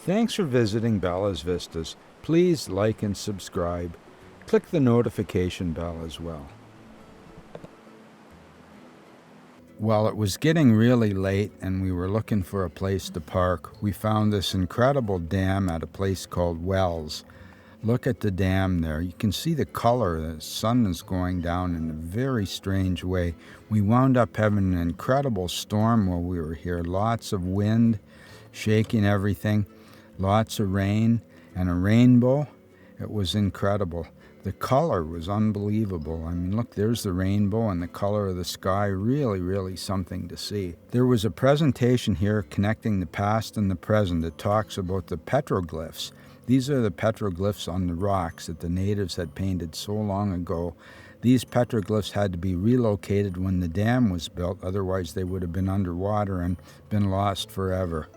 Thanks for visiting Bella's Vistas. Please like and subscribe. Click the notification bell as well. Well, it was getting really late and we were looking for a place to park. We found this incredible dam at a place called Wells. Look at the dam there. You can see the color. The sun is going down in a very strange way. We wound up having an incredible storm while we were here. Lots of wind, shaking everything, lots of rain, and a rainbow. It was incredible. The color was unbelievable. I mean, look, there's the rainbow and the color of the sky. Really, really something to see. There was a presentation here connecting the past and the present. It talks about the petroglyphs. These are the petroglyphs on the rocks that the natives had painted so long ago. These petroglyphs had to be relocated when the dam was built, otherwise they would have been underwater and been lost forever.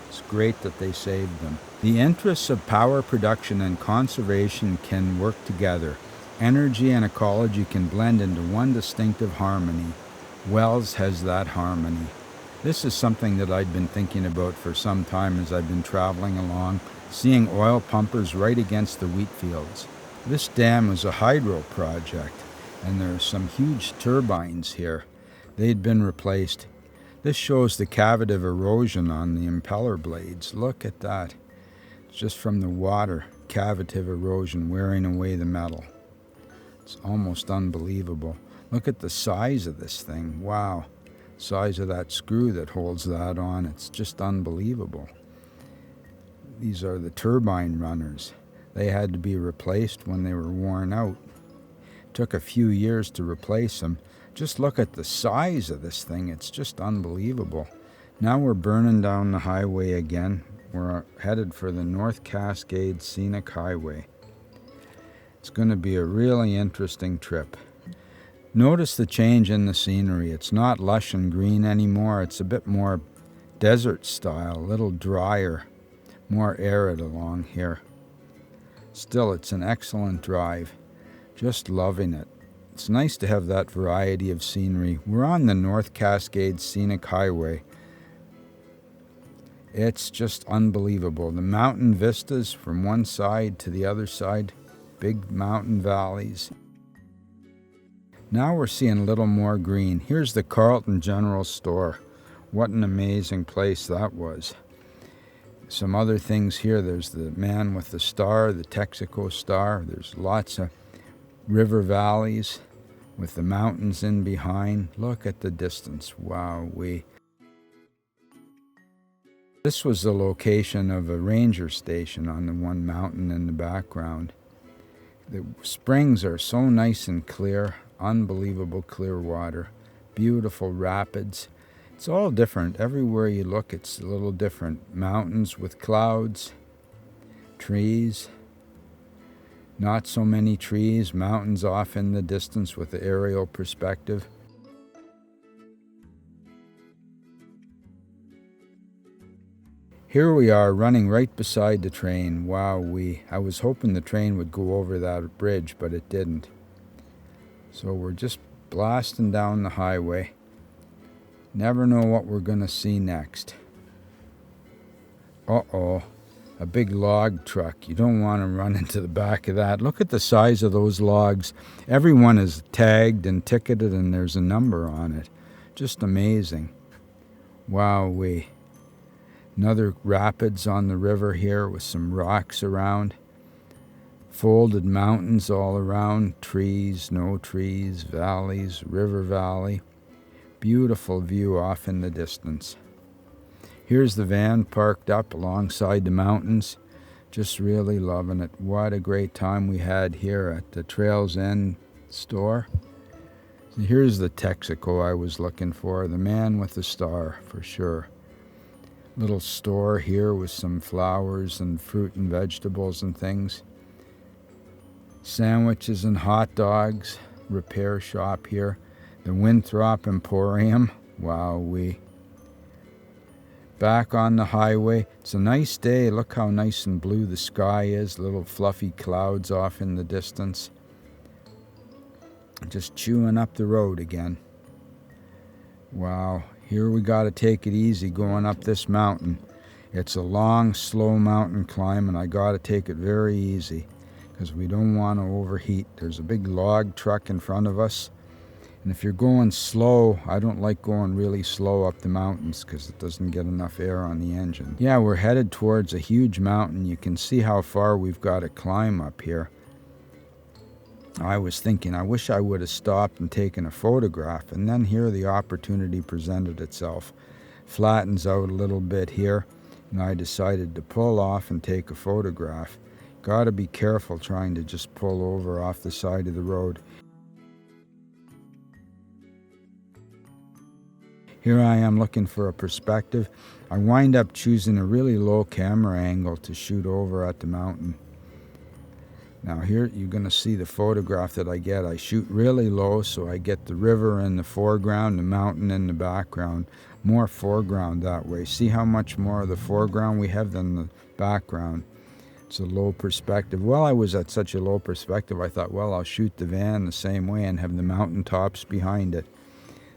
It's great that they saved them. The interests of power production and conservation can work together. Energy and ecology can blend into one distinctive harmony. Wells has that harmony. This is something that I'd been thinking about for some time as I've been traveling along, seeing oil pumpers right against the wheat fields. This dam is a hydro project, and there are some huge turbines here. They'd been replaced. This shows the cavative erosion on the impeller blades. Look at that. It's just from the water, cavative erosion wearing away the metal. It's almost unbelievable. Look at the size of this thing. Wow. Size of that screw that holds that on. It's just unbelievable. These are the turbine runners. They had to be replaced when they were worn out. It took a few years to replace them. Just look at the size of this thing. It's just unbelievable. Now we're burning down the highway again. We're headed for the North Cascades Scenic Highway. It's going to be a really interesting trip. Notice the change in the scenery. It's not lush and green anymore. It's a bit more desert style, a little drier, more arid along here. Still, it's an excellent drive. Just loving it. It's nice to have that variety of scenery. We're on the North Cascades Scenic Highway. It's just unbelievable. The mountain vistas from one side to the other side, big mountain valleys. Now we're seeing a little more green. Here's the Carlton General Store. What an amazing place that was. Some other things here. There's the man with the star, the Texaco star. There's lots of river valleys with the mountains in behind. Look at the distance. Wow-wee. This was the location of a ranger station on the one mountain in the background. The springs are so nice and clear. Unbelievable clear water. Beautiful rapids. It's all different. Everywhere you look, it's a little different. Mountains with clouds, trees. Not so many trees, mountains off in the distance with the aerial perspective. Here we are running right beside the train. I was hoping the train would go over that bridge, but it didn't. So we're just blasting down the highway. Never know what we're going to see next. Uh-oh. A big log truck. You don't want to run into the back of that. Look at the size of those logs. Everyone is tagged and ticketed and there's a number on it. Just amazing. Wow-wee. Another rapids on the river here with some rocks around. Folded mountains all around. Trees, no trees, valleys, river valley. Beautiful view off in the distance. Here's the van parked up alongside the mountains. Just really loving it. What a great time we had here at the Trails End store. Here's the Texaco I was looking for. The man with the star, for sure. Little store here with some flowers and fruit and vegetables and things. Sandwiches and hot dogs. Repair shop here. The Winthrop Emporium. Wow-wee. Back on the highway. It's a nice day. Look how nice and blue the sky is. Little fluffy clouds off in the distance. Just chewing up the road again. Wow. Here we got to take it easy going up this mountain. It's a long, slow mountain climb, and I got to take it very easy because we don't want to overheat. There's a big log truck in front of us, and if you're going slow, I don't like going really slow up the mountains because it doesn't get enough air on the engine. Yeah, we're headed towards a huge mountain. You can see how far we've got to climb up here. I was thinking, I wish I would have stopped and taken a photograph, and then here the opportunity presented itself. Flattens out a little bit here, and I decided to pull off and take a photograph. Got to be careful trying to just pull over off the side of the road. Here I am looking for a perspective. I wind up choosing a really low camera angle to shoot over at the mountain. Now here you're going to see the photograph that I get. I shoot really low so I get the river in the foreground, the mountain in the background. More foreground that way. See how much more of the foreground we have than the background. It's a low perspective. Well, I was at such a low perspective, I thought, well, I'll shoot the van the same way and have the mountaintops behind it.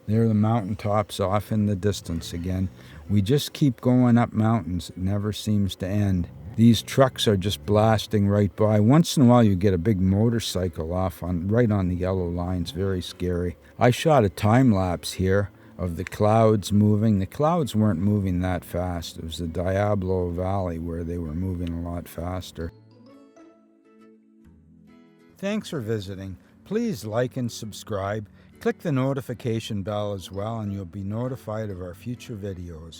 There are the mountaintops off in the distance again. We just keep going up mountains. It never seems to end. These trucks are just blasting right by. Once in a while you get a big motorcycle off right on the yellow lines. Very scary. I shot a time lapse here of the clouds moving. The clouds weren't moving that fast. It was the Diablo Valley where they were moving a lot faster. Thanks for visiting. Please like and subscribe. Click the notification bell as well and you'll be notified of our future videos.